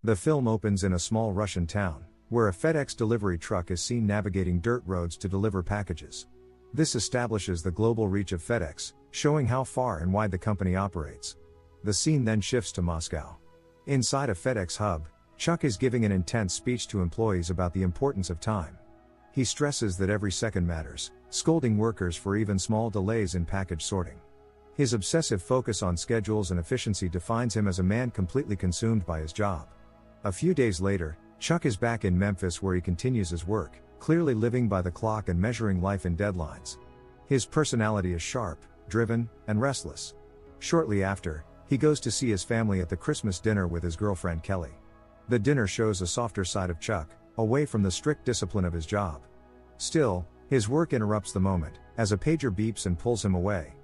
The film opens in a small Russian town, where a FedEx delivery truck is seen navigating dirt roads to deliver packages. This establishes the global reach of FedEx, showing how far and wide the company operates. The scene then shifts to Moscow. Inside a FedEx hub, Chuck is giving an intense speech to employees about the importance of time. He stresses that every second matters, scolding workers for even small delays in package sorting. His obsessive focus on schedules and efficiency defines him as a man completely consumed by his job. A few days later, Chuck is back in Memphis where he continues his work, clearly living by the clock and measuring life in deadlines. His personality is sharp, driven, and restless. Shortly after, he goes to see his family at the Christmas dinner with his girlfriend Kelly. The dinner shows a softer side of Chuck, away from the strict discipline of his job. Still, his work interrupts the moment, as a pager beeps and pulls him away.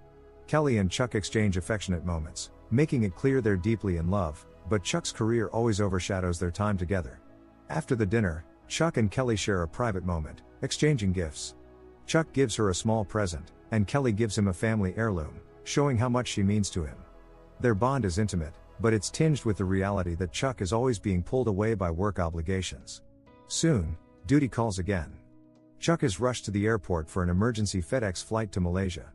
Kelly and Chuck exchange affectionate moments, making it clear they're deeply in love, but Chuck's career always overshadows their time together. After the dinner, Chuck and Kelly share a private moment, exchanging gifts. Chuck gives her a small present, and Kelly gives him a family heirloom, showing how much she means to him. Their bond is intimate, but it's tinged with the reality that Chuck is always being pulled away by work obligations. Soon, duty calls again. Chuck is rushed to the airport for an emergency FedEx flight to Malaysia.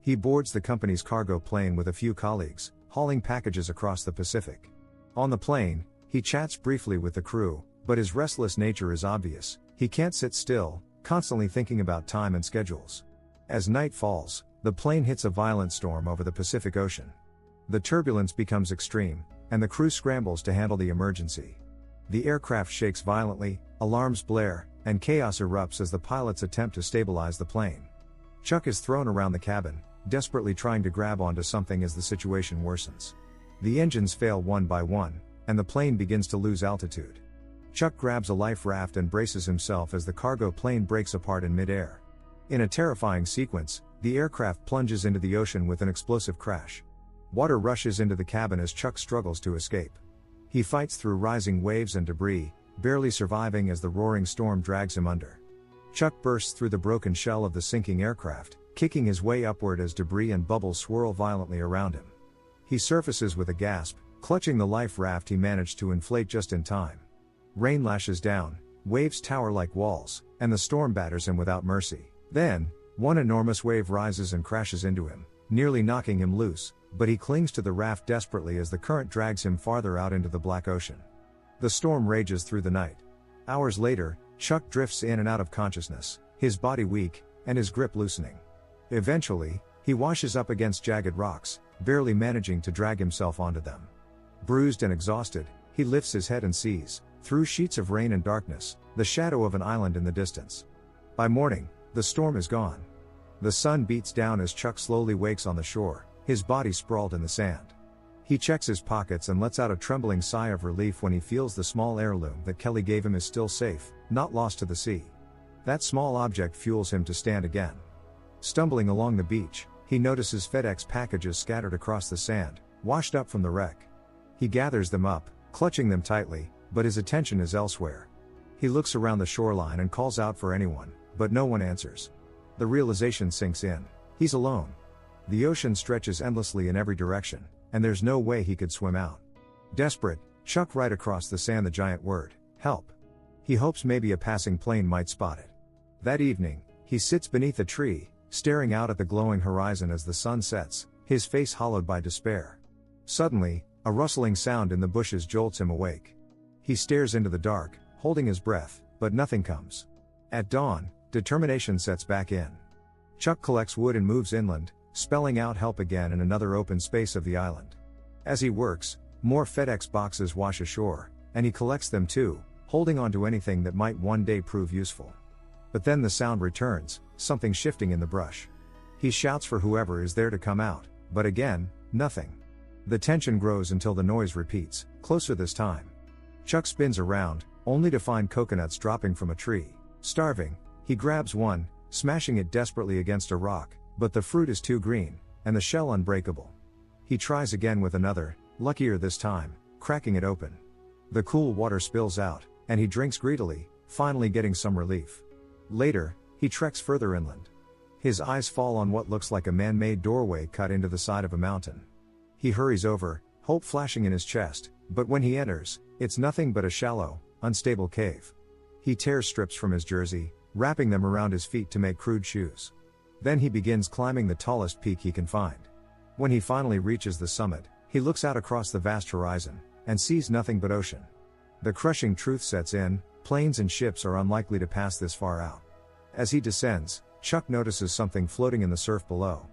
He boards the company's cargo plane with a few colleagues, hauling packages across the Pacific. On the plane, he chats briefly with the crew, but his restless nature is obvious. He can't sit still, constantly thinking about time and schedules. As night falls, the plane hits a violent storm over the Pacific Ocean. The turbulence becomes extreme, and the crew scrambles to handle the emergency. The aircraft shakes violently, alarms blare, and chaos erupts as the pilots attempt to stabilize the plane. Chuck is thrown around the cabin, desperately trying to grab onto something as the situation worsens. The engines fail one by one, and the plane begins to lose altitude. Chuck grabs a life raft and braces himself as the cargo plane breaks apart in midair. In a terrifying sequence, the aircraft plunges into the ocean with an explosive crash. Water rushes into the cabin as Chuck struggles to escape. He fights through rising waves and debris, barely surviving as the roaring storm drags him under. Chuck bursts through the broken shell of the sinking aircraft, kicking his way upward as debris and bubbles swirl violently around him. He surfaces with a gasp, clutching the life raft he managed to inflate just in time. Rain lashes down, waves tower like walls, and the storm batters him without mercy. Then, one enormous wave rises and crashes into him, nearly knocking him loose, but he clings to the raft desperately as the current drags him farther out into the black ocean. The storm rages through the night. Hours later, Chuck drifts in and out of consciousness, his body weak, and his grip loosening. Eventually, he washes up against jagged rocks, barely managing to drag himself onto them. Bruised and exhausted, he lifts his head and sees, through sheets of rain and darkness, the shadow of an island in the distance. By morning, the storm is gone. The sun beats down as Chuck slowly wakes on the shore, his body sprawled in the sand. He checks his pockets and lets out a trembling sigh of relief when he feels the small heirloom that Kelly gave him is still safe, not lost to the sea. That small object fuels him to stand again. Stumbling along the beach, he notices FedEx packages scattered across the sand, washed up from the wreck. He gathers them up, clutching them tightly, but his attention is elsewhere. He looks around the shoreline and calls out for anyone, but no one answers. The realization sinks in. He's alone. The ocean stretches endlessly in every direction, and there's no way he could swim out. Desperate, Chuck writes across the sand the giant word, "Help." He hopes maybe a passing plane might spot it. That evening, he sits beneath a tree, staring out at the glowing horizon as the sun sets, his face hollowed by despair. Suddenly, a rustling sound in the bushes jolts him awake. He stares into the dark, holding his breath, but nothing comes. At dawn, determination sets back in. Chuck collects wood and moves inland, spelling out help again in another open space of the island. As he works, more FedEx boxes wash ashore, and he collects them too, holding on to anything that might one day prove useful. But then the sound returns, something shifting in the brush. He shouts for whoever is there to come out, but again, nothing. The tension grows until the noise repeats, closer this time. Chuck spins around, only to find coconuts dropping from a tree. Starving, he grabs one, smashing it desperately against a rock, but the fruit is too green, and the shell unbreakable. He tries again with another, luckier this time, cracking it open. The cool water spills out, and he drinks greedily, finally getting some relief. Later, he treks further inland. His eyes fall on what looks like a man-made doorway cut into the side of a mountain. He hurries over, hope flashing in his chest, but when he enters, it's nothing but a shallow, unstable cave. He tears strips from his jersey, wrapping them around his feet to make crude shoes. Then he begins climbing the tallest peak he can find. When he finally reaches the summit, he looks out across the vast horizon, and sees nothing but ocean. The crushing truth sets in, planes and ships are unlikely to pass this far out. As he descends, Chuck notices something floating in the surf below.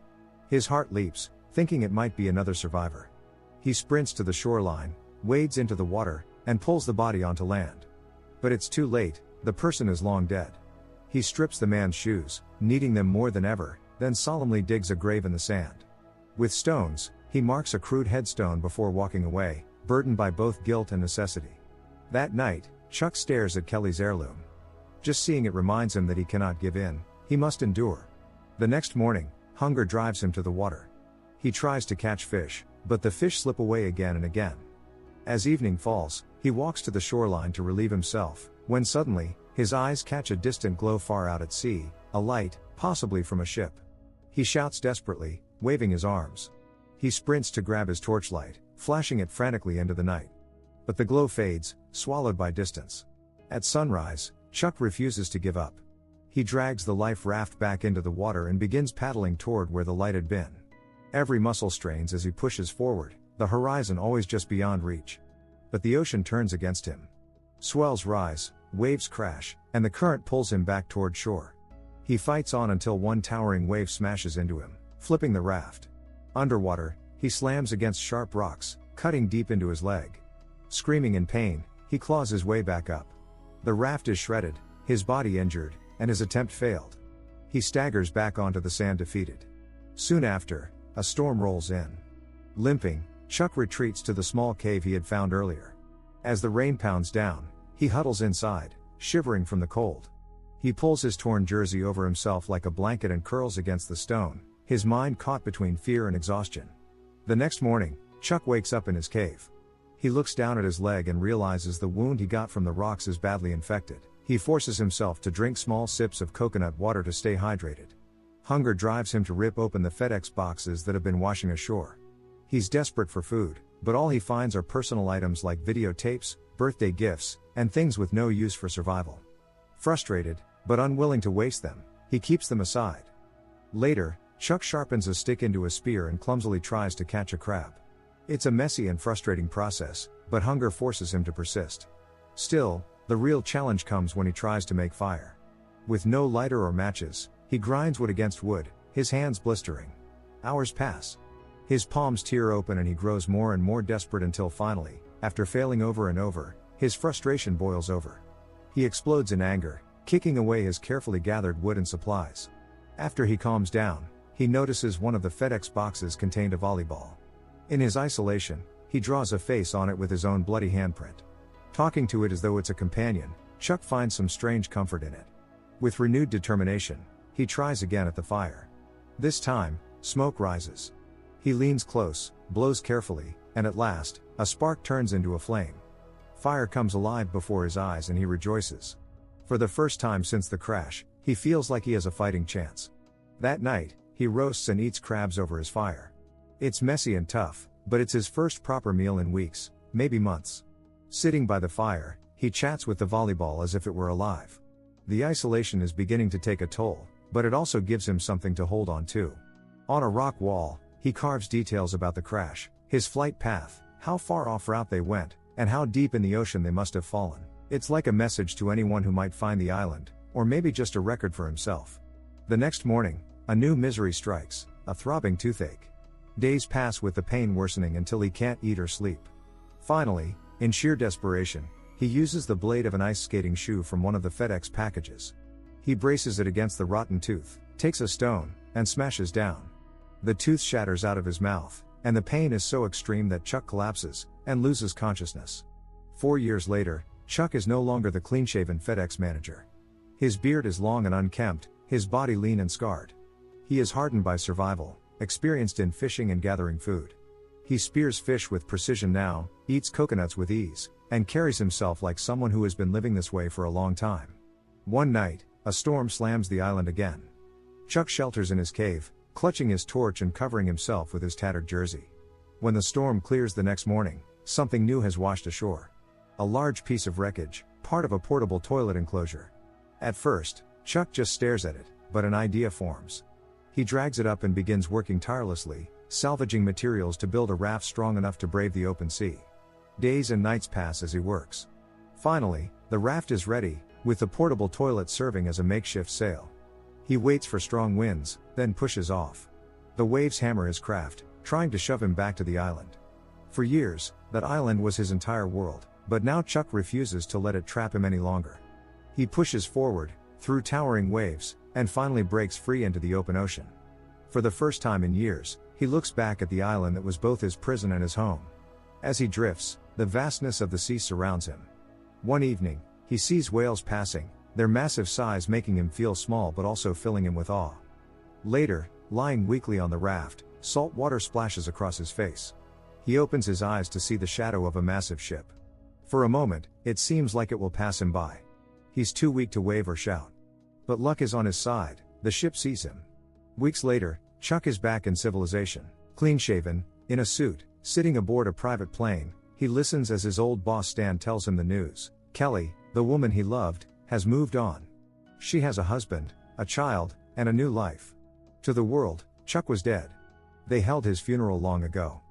His heart leaps, thinking it might be another survivor. He sprints to the shoreline, wades into the water, and pulls the body onto land. But it's too late, the person is long dead. He strips the man's shoes, needing them more than ever, then solemnly digs a grave in the sand. With stones, he marks a crude headstone before walking away, burdened by both guilt and necessity. That night, Chuck stares at Kelly's heirloom. Just seeing it reminds him that he cannot give in, he must endure. The next morning, hunger drives him to the water. He tries to catch fish, but the fish slip away again and again. As evening falls, he walks to the shoreline to relieve himself, when suddenly, his eyes catch a distant glow far out at sea, a light, possibly from a ship. He shouts desperately, waving his arms. He sprints to grab his torchlight, flashing it frantically into the night. But the glow fades, swallowed by distance. At sunrise, Chuck refuses to give up. He drags the life raft back into the water and begins paddling toward where the light had been. Every muscle strains as he pushes forward, the horizon always just beyond reach. But the ocean turns against him. Swells rise, waves crash, and the current pulls him back toward shore. He fights on until one towering wave smashes into him, flipping the raft. Underwater, he slams against sharp rocks, cutting deep into his leg. Screaming in pain, he claws his way back up. The raft is shredded, his body injured, and his attempt failed. He staggers back onto the sand defeated. Soon after, a storm rolls in. Limping, Chuck retreats to the small cave he had found earlier. As the rain pounds down, he huddles inside, shivering from the cold. He pulls his torn jersey over himself like a blanket and curls against the stone, his mind caught between fear and exhaustion. The next morning, Chuck wakes up in his cave. He looks down at his leg and realizes the wound he got from the rocks is badly infected. He forces himself to drink small sips of coconut water to stay hydrated. Hunger drives him to rip open the FedEx boxes that have been washing ashore. He's desperate for food, but all he finds are personal items like videotapes, birthday gifts, and things with no use for survival. Frustrated, but unwilling to waste them, he keeps them aside. Later, Chuck sharpens a stick into a spear and clumsily tries to catch a crab. It's a messy and frustrating process, but hunger forces him to persist. Still, the real challenge comes when he tries to make fire. With no lighter or matches, he grinds wood against wood, his hands blistering. Hours pass. His palms tear open and he grows more and more desperate until finally, after failing over and over, his frustration boils over. He explodes in anger, kicking away his carefully gathered wood and supplies. After he calms down, he notices one of the FedEx boxes contained a volleyball. In his isolation, he draws a face on it with his own bloody handprint. Talking to it as though it's a companion, Chuck finds some strange comfort in it. With renewed determination, he tries again at the fire. This time, smoke rises. He leans close, blows carefully, and at last, a spark turns into a flame. Fire comes alive before his eyes and he rejoices. For the first time since the crash, he feels like he has a fighting chance. That night, he roasts and eats crabs over his fire. It's messy and tough, but it's his first proper meal in weeks, maybe months. Sitting by the fire, he chats with the volleyball as if it were alive. The isolation is beginning to take a toll, but it also gives him something to hold on to. On a rock wall, he carves details about the crash, his flight path, how far off route they went, and how deep in the ocean they must have fallen. It's like a message to anyone who might find the island, or maybe just a record for himself. The next morning, a new misery strikes, a throbbing toothache. Days pass with the pain worsening until he can't eat or sleep. Finally, in sheer desperation, he uses the blade of an ice skating shoe from one of the FedEx packages. He braces it against the rotten tooth, takes a stone, and smashes down. The tooth shatters out of his mouth, and the pain is so extreme that Chuck collapses, and loses consciousness. 4 years later, Chuck is no longer the clean-shaven FedEx manager. His beard is long and unkempt, his body lean and scarred. He is hardened by survival, experienced in fishing and gathering food. He spears fish with precision now, eats coconuts with ease, and carries himself like someone who has been living this way for a long time. One night, a storm slams the island again. Chuck shelters in his cave, clutching his torch and covering himself with his tattered jersey. When the storm clears the next morning, something new has washed ashore. A large piece of wreckage, part of a portable toilet enclosure. At first, Chuck just stares at it, but an idea forms. He drags it up and begins working tirelessly, salvaging materials to build a raft strong enough to brave the open sea. Days and nights pass as he works. Finally, the raft is ready, with the portable toilet serving as a makeshift sail. He waits for strong winds, then pushes off. The waves hammer his craft, trying to shove him back to the island. For years, that island was his entire world, but now Chuck refuses to let it trap him any longer. He pushes forward, through towering waves, and finally breaks free into the open ocean. For the first time in years, he looks back at the island that was both his prison and his home. As he drifts, the vastness of the sea surrounds him. One evening, he sees whales passing, their massive size making him feel small but also filling him with awe. Later, lying weakly on the raft, salt water splashes across his face. He opens his eyes to see the shadow of a massive ship. For a moment, it seems like it will pass him by. He's too weak to wave or shout. But luck is on his side, the ship sees him. Weeks later, Chuck is back in civilization, clean-shaven, in a suit, sitting aboard a private plane. He listens as his old boss Stan tells him the news. Kelly, the woman he loved, has moved on. She has a husband, a child, and a new life. To the world, Chuck was dead. They held his funeral long ago.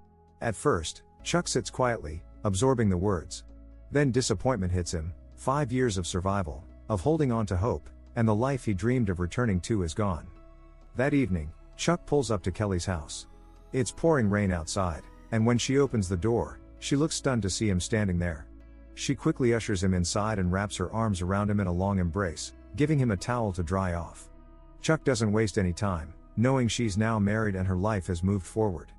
At first, Chuck sits quietly, absorbing the words. Then disappointment hits him. 5 years of survival, of holding on to hope, and the life he dreamed of returning to is gone. That evening, Chuck pulls up to Kelly's house. It's pouring rain outside, and when she opens the door, she looks stunned to see him standing there. She quickly ushers him inside and wraps her arms around him in a long embrace, giving him a towel to dry off. Chuck doesn't waste any time, knowing she's now married and her life has moved forward.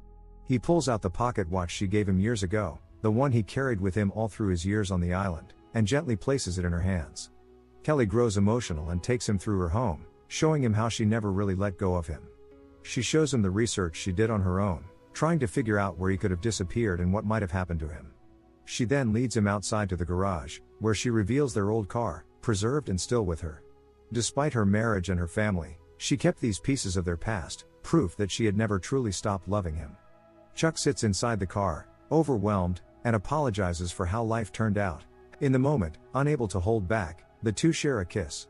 He pulls out the pocket watch she gave him years ago, the one he carried with him all through his years on the island, and gently places it in her hands. Kelly grows emotional and takes him through her home, showing him how she never really let go of him. She shows him the research she did on her own, trying to figure out where he could have disappeared and what might have happened to him. She then leads him outside to the garage, where she reveals their old car, preserved and still with her. Despite her marriage and her family, she kept these pieces of their past, proof that she had never truly stopped loving him. Chuck sits inside the car, overwhelmed, and apologizes for how life turned out. In the moment, unable to hold back, the two share a kiss.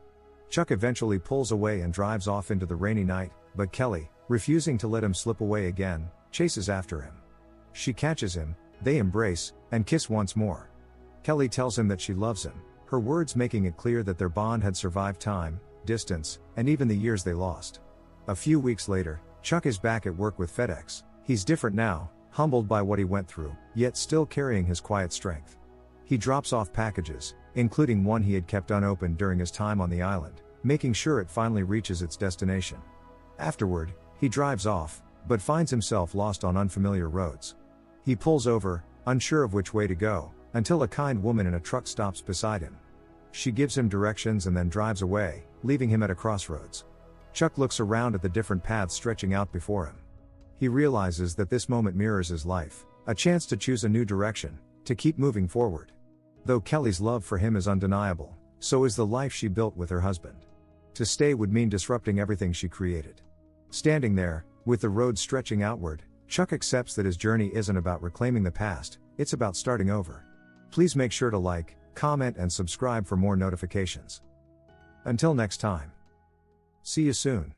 Chuck eventually pulls away and drives off into the rainy night, but Kelly, refusing to let him slip away again, chases after him. She catches him, they embrace, and kiss once more. Kelly tells him that she loves him, her words making it clear that their bond had survived time, distance, and even the years they lost. A few weeks later, Chuck is back at work with FedEx. He's different now, humbled by what he went through, yet still carrying his quiet strength. He drops off packages, including one he had kept unopened during his time on the island, making sure it finally reaches its destination. Afterward, he drives off, but finds himself lost on unfamiliar roads. He pulls over, unsure of which way to go, until a kind woman in a truck stops beside him. She gives him directions and then drives away, leaving him at a crossroads. Chuck looks around at the different paths stretching out before him. He realizes that this moment mirrors his life, a chance to choose a new direction, to keep moving forward. Though Kelly's love for him is undeniable, so is the life she built with her husband. To stay would mean disrupting everything she created. Standing there, with the road stretching outward, Chuck accepts that his journey isn't about reclaiming the past, it's about starting over. Please make sure to like, comment and subscribe for more notifications. Until next time. See you soon.